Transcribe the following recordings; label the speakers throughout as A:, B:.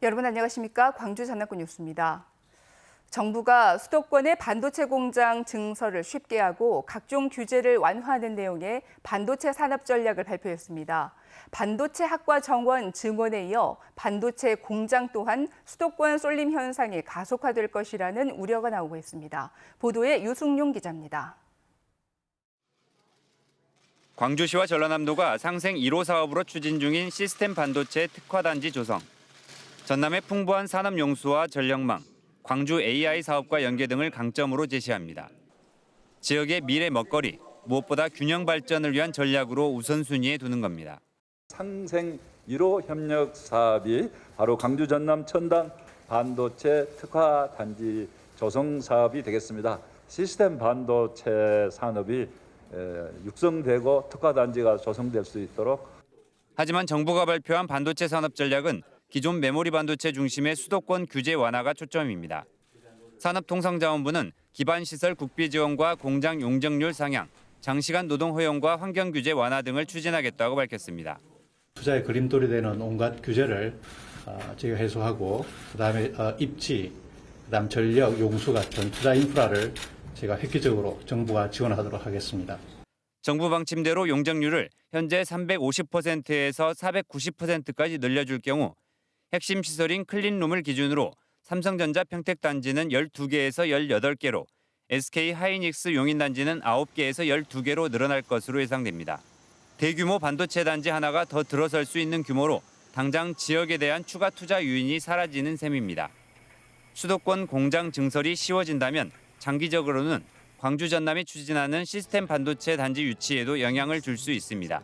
A: 여러분 안녕하십니까? 광주 전남권 뉴스입니다. 정부가 수도권의 반도체 공장 증설을 쉽게 하고 각종 규제를 완화하는 내용의 반도체 산업 전략을 발표했습니다. 반도체 학과 정원 증원에 이어 반도체 공장 또한 수도권 쏠림 현상이 가속화될 것이라는 우려가 나오고 있습니다. 보도에 유승용 기자입니다.
B: 광주시와 전라남도가 상생 1호 사업으로 추진 중인 시스템 반도체 특화단지 조성, 전남의 풍부한 산업 용수와 전력망, 광주 AI 사업과 연계 등을 강점으로 제시합니다. 지역의 미래 먹거리, 무엇보다 균형 발전을 위한 전략으로 우선순위에 두는 겁니다.
C: 상생 1호 협력 사업이 바로 광주 전남 첨단 반도체 특화 단지 조성 사업이 되겠습니다. 시스템 반도체 산업이 육성되고 특화 단지가 조성될 수 있도록.
B: 하지만 정부가 발표한 반도체 산업 전략은 기존 메모리 반도체 중심의 수도권 규제 완화가 초점입니다. 산업통상자원부는 기반시설 국비 지원과 공장 용적률 상향, 장시간 노동 허용과 환경 규제 완화 등을 추진하겠다고 밝혔습니다.
D: 투자의 그림돌이 되는 온갖 규제를 저희가 해소하고 그다음에 입지, 그다음 전력, 용수 같은 투자 인프라를 제가 획기적으로 정부가 지원하도록 하겠습니다.
B: 정부 방침대로 용적률을 현재 350%에서 490%까지 늘려줄 경우 핵심 시설인 클린룸을 기준으로 삼성전자 평택단지는 12개에서 18개로, SK 하이닉스 용인단지는 9개에서 12개로 늘어날 것으로 예상됩니다. 대규모 반도체 단지 하나가 더 들어설 수 있는 규모로 당장 지역에 대한 추가 투자 유인이 사라지는 셈입니다. 수도권 공장 증설이 쉬워진다면 장기적으로는 광주 전남이 추진하는 시스템 반도체 단지 유치에도 영향을 줄 수 있습니다.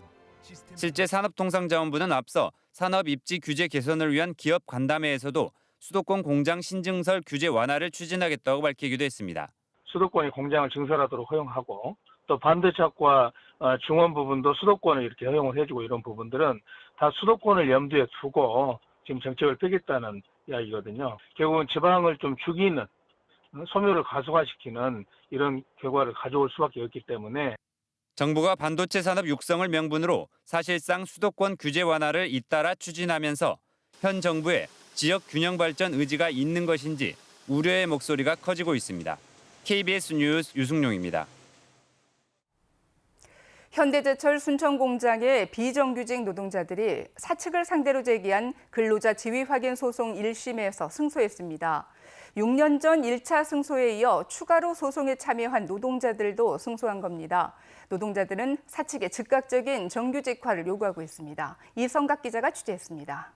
B: 실제 산업통상자원부는 앞서 산업 입지 규제 개선을 위한 기업 간담회에서도 수도권 공장 신증설 규제 완화를 추진하겠다고 밝히기도 했습니다.
E: 수도권이 공장을 증설하도록 허용하고 또 반도체학과 중원 부분도 수도권을 이렇게 허용을 해주고 이런 부분들은 다 수도권을 염두에 두고 지금 정책을 펴겠다는 이야기거든요. 결국은 지방을 좀 죽이는 소멸을 가속화시키는 이런 결과를 가져올 수밖에 없기 때문에
B: 정부가 반도체 산업 육성을 명분으로 사실상 수도권 규제 완화를 잇따라 추진하면서 현 정부의 지역 균형 발전 의지가 있는 것인지 우려의 목소리가 커지고 있습니다. KBS 뉴스 유승용입니다.
A: 현대제철 순천 공장의 비정규직 노동자들이 사측을 상대로 제기한 근로자 지위 확인 소송 1심에서 승소했습니다. 6년 전 1차 승소에 이어 추가로 소송에 참여한 노동자들도 승소한 겁니다. 노동자들은 사측의 즉각적인 정규직화를 요구하고 있습니다. 이성각 기자가 취재했습니다.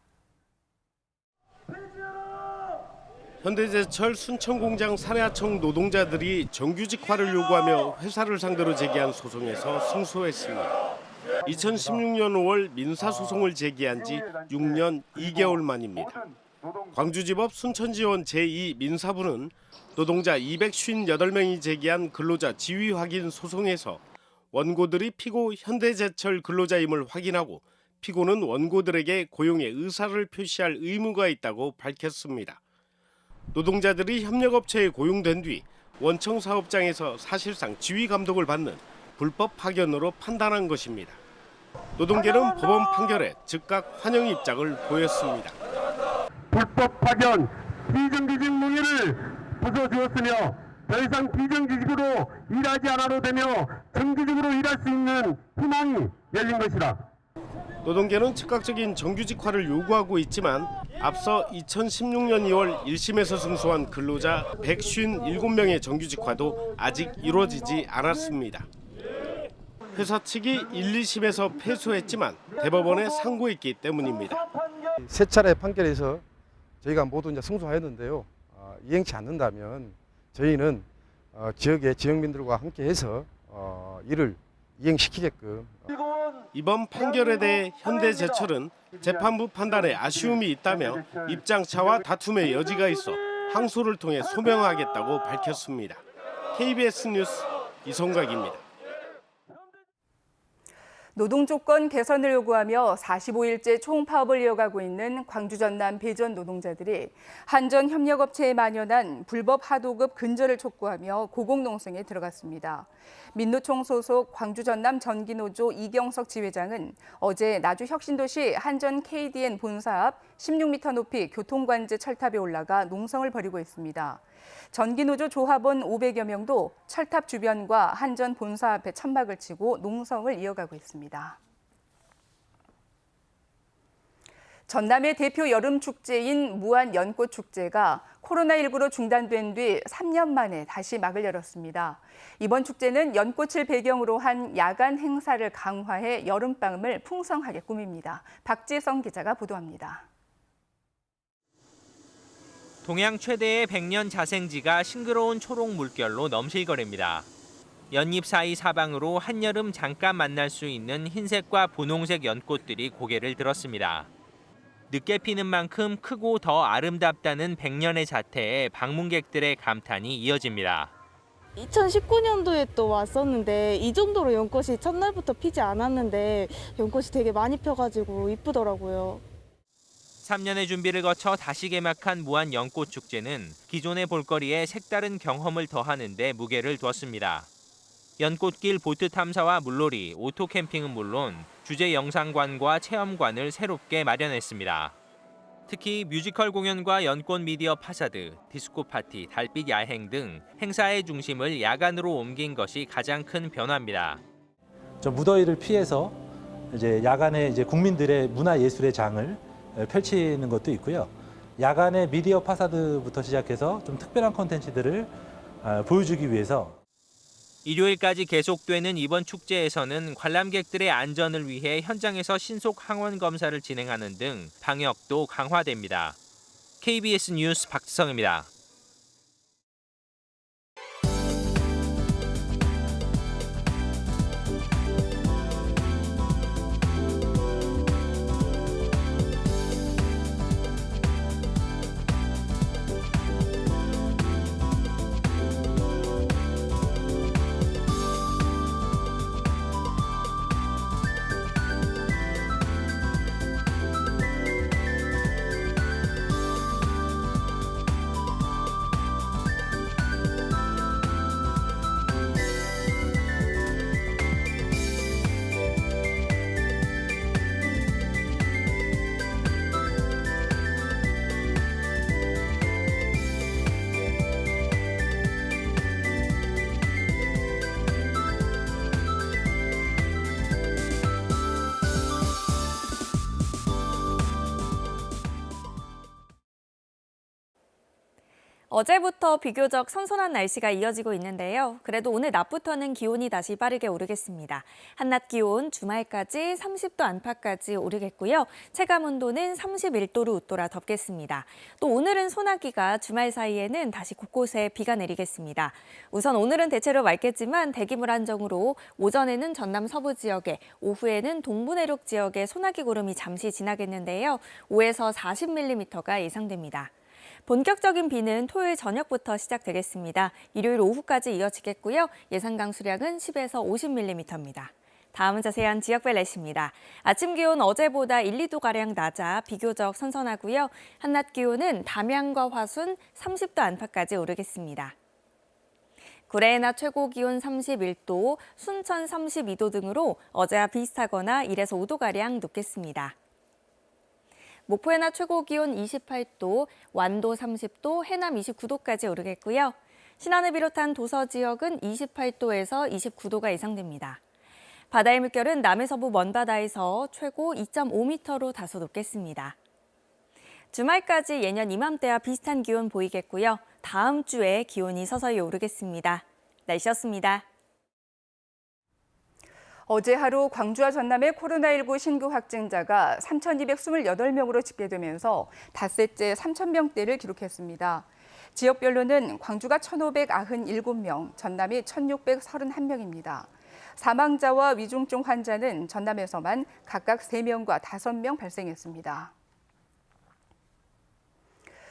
F: 현대제철 순천공장 산해하청 노동자들이 정규직화를 요구하며 회사를 상대로 제기한 소송에서 승소했습니다. 2016년 5월 민사소송을 제기한 지 6년 2개월 만입니다. 광주지법 순천지원 제2 민사부는 노동자 258명이 제기한 근로자 지위 확인 소송에서 원고들이 피고 현대제철 근로자임을 확인하고 피고는 원고들에게 고용의 의사를 표시할 의무가 있다고 밝혔습니다. 노동자들이 협력업체에 고용된 뒤 원청 사업장에서 사실상 지휘 감독을 받는 불법 파견으로 판단한 것입니다. 노동계는 법원 판결에 즉각 환영 입장을 보였습니다.
G: 불법 파견, 비정규직 무기를 부숴주었으며 더 이상 비정규직으로 일하지 않아도 되며 정규직으로 일할 수 있는 희망이 열린 것이다.
F: 노동계는 즉각적인 정규직화를 요구하고 있지만 앞서 2016년 2월 1심에서 승소한 근로자 157명의 정규직화도 아직 이루어지지 않았습니다. 회사 측이 1, 2심에서 패소했지만 대법원에 상고했기 때문입니다.
H: 세 차례 판결에서 저희가 모두 이제 승소하였는데요. 이행치 않는다면 저희는 지역의 지역민들과 함께해서 이를 이행시키게끔.
F: 이번 판결에 대해 현대제철은 재판부 판단에 아쉬움이 있다며 입장차와 다툼의 여지가 있어 항소를 통해 소명하겠다고 밝혔습니다. KBS 뉴스 이성각입니다.
A: 노동 조건 개선을 요구하며 45일째 총파업을 이어가고 있는 광주 전남 배전 노동자들이 한전 협력업체에 만연한 불법 하도급 근절을 촉구하며 고공농성에 들어갔습니다. 민노총 소속 광주 전남 전기노조 이경석 지회장은 어제 나주혁신도시 한전 KDN 본사 앞 16m 높이 교통관제 철탑에 올라가 농성을 벌이고 있습니다. 전기노조 조합원 500여 명도 철탑 주변과 한전 본사 앞에 천막을 치고 농성을 이어가고 있습니다. 전남의 대표 여름 축제인 무안 연꽃 축제가 코로나19로 중단된 뒤 3년 만에 다시 막을 열었습니다. 이번 축제는 연꽃을 배경으로 한 야간 행사를 강화해 여름밤을 풍성하게 꾸밉니다. 박지성 기자가 보도합니다.
I: 동양 최대의 백년 자생지가 싱그러운 초록 물결로 넘실거립니다. 연잎 사이 사방으로 한여름 잠깐 만날 수 있는 흰색과 분홍색 연꽃들이 고개를 들었습니다. 늦게 피는 만큼 크고 더 아름답다는 백년의 자태에 방문객들의 감탄이 이어집니다.
J: 2019년도에 또 왔었는데 이 정도로 연꽃이 첫날부터 피지 않았는데 연꽃이 되게 많이 펴가지고 이쁘더라고요.
I: 3년의 준비를 거쳐 다시 개막한 무안 연꽃 축제는 기존의 볼거리에 색다른 경험을 더하는 데 무게를 두었습니다. 연꽃길 보트 탐사와 물놀이, 오토 캠핑은 물론 주제 영상관과 체험관을 새롭게 마련했습니다. 특히 뮤지컬 공연과 연꽃 미디어 파사드, 디스코 파티, 달빛 야행 등 행사의 중심을 야간으로 옮긴 것이 가장 큰 변화입니다.
K: 무더위를 피해서 이제 야간에 국민들의 문화 예술의 장을 펼치는 것도 있고요. 야간에 미디어 파사드부터 시작해서 좀 특별한 콘텐츠들을 보여주기 위해서
I: 일요일까지 계속되는 이번 축제에서는 관람객들의 안전을 위해 현장에서 신속 항원 검사를 진행하는 등 방역도 강화됩니다. KBS 뉴스 박지성입니다.
L: 어제부터 비교적 선선한 날씨가 이어지고 있는데요. 그래도 오늘 낮부터는 기온이 다시 빠르게 오르겠습니다. 한낮 기온 주말까지 30도 안팎까지 오르겠고요. 체감 온도는 31도로 웃돌아 덥겠습니다. 또 오늘은 소나기가 주말 사이에는 다시 곳곳에 비가 내리겠습니다. 우선 오늘은 대체로 맑겠지만 대기물 한정으로 오전에는 전남 서부 지역에, 오후에는 동부 내륙 지역에 소나기 구름이 잠시 지나겠는데요. 5에서 40mm가 예상됩니다. 본격적인 비는 토요일 저녁부터 시작되겠습니다. 일요일 오후까지 이어지겠고요. 예상 강수량은 10에서 50mm입니다. 다음은 자세한 지역별 날씨입니다. 아침 기온 어제보다 1, 2도가량 낮아 비교적 선선하고요. 한낮 기온은 담양과 화순 30도 안팎까지 오르겠습니다. 구례의 낮 최고 기온 31도, 순천 32도 등으로 어제와 비슷하거나 1에서 5도가량 높겠습니다. 목포의 낮 최고 기온 28도, 완도 30도, 해남 29도까지 오르겠고요. 신안을 비롯한 도서 지역은 28도에서 29도가 예상됩니다. 바다의 물결은 남해서부 먼바다에서 최고 2.5m로 다소 높겠습니다. 주말까지 예년 이맘때와 비슷한 기온 보이겠고요. 다음 주에 기온이 서서히 오르겠습니다. 날씨였습니다.
A: 어제 하루 광주와 전남의 코로나19 신규 확진자가 3,228명으로 집계되면서 닷새째 3,000명대를 기록했습니다. 지역별로는 광주가 1,597명, 전남이 1,631명입니다. 사망자와 위중증 환자는 전남에서만 각각 3명과 5명 발생했습니다.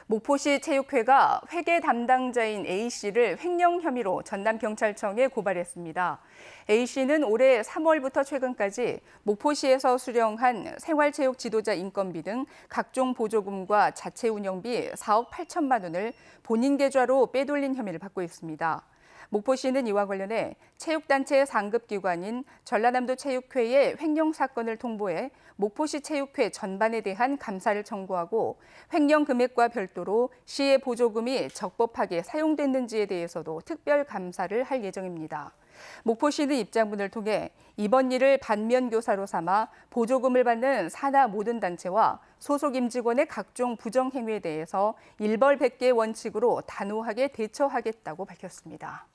A: 목포시 체육회가 회계 담당자인 A씨를 횡령 혐의로 전남경찰청에 고발했습니다. A씨는 올해 3월부터 최근까지 목포시에서 수령한 생활체육 지도자 인건비 등 각종 보조금과 자체 운영비 4억 8천만 원을 본인 계좌로 빼돌린 혐의를 받고 있습니다. 목포시는 이와 관련해 체육단체 상급기관인 전라남도 체육회에 횡령 사건을 통보해 목포시 체육회 전반에 대한 감사를 청구하고 횡령 금액과 별도로 시의 보조금이 적법하게 사용됐는지에 대해서도 특별 감사를 할 예정입니다. 목포시는 입장문을 통해 이번 일을 반면교사로 삼아 보조금을 받는 산하 모든 단체와 소속 임직원의 각종 부정 행위에 대해서 일벌백계 원칙으로 단호하게 대처하겠다고 밝혔습니다.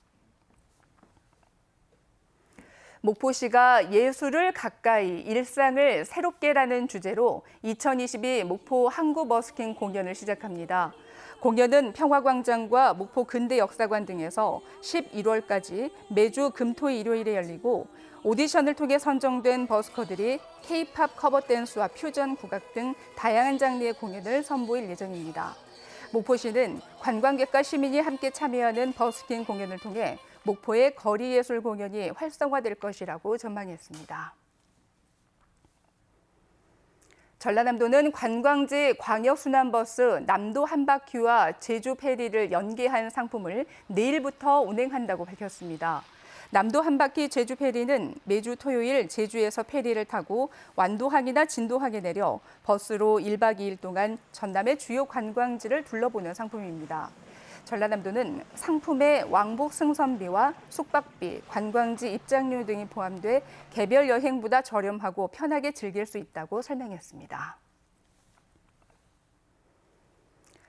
A: 목포시가 예술을 가까이, 일상을 새롭게라는 주제로 2022 목포 항구 버스킹 공연을 시작합니다. 공연은 평화광장과 목포 근대역사관 등에서 11월까지 매주 금, 토, 일요일에 열리고 오디션을 통해 선정된 버스커들이 K-팝 커버 댄스와 퓨전 국악 등 다양한 장르의 공연을 선보일 예정입니다. 목포시는 관광객과 시민이 함께 참여하는 버스킹 공연을 통해 목포의 거리 예술 공연이 활성화될 것이라고 전망했습니다. 전라남도는 관광지 광역순환버스 남도 한바퀴와 제주 페리를 연계한 상품을 내일부터 운행한다고 밝혔습니다. 남도 한바퀴 제주 페리는 매주 토요일 제주에서 페리를 타고 완도항이나 진도항에 내려 버스로 1박 2일 동안 전남의 주요 관광지를 둘러보는 상품입니다. 전라남도는 상품에 왕복 승선비와 숙박비, 관광지 입장료 등이 포함돼 개별 여행보다 저렴하고 편하게 즐길 수 있다고 설명했습니다.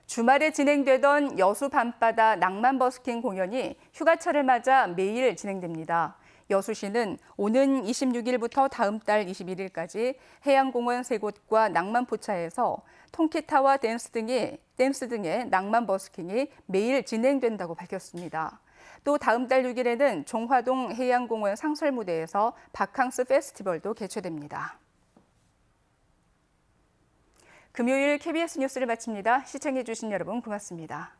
A: 주말에 진행되던 여수 밤바다 낭만 버스킹 공연이 휴가철을 맞아 매일 진행됩니다. 여수시는 오는 26일부터 다음 달 21일까지 해양공원 3곳과 낭만포차에서 통기타와 댄스 등의 낭만 버스킹이 매일 진행된다고 밝혔습니다. 또 다음 달 6일에는 종화동 해양공원 상설무대에서 바캉스 페스티벌도 개최됩니다. 금요일 KBS 뉴스를 마칩니다. 시청해주신 여러분 고맙습니다.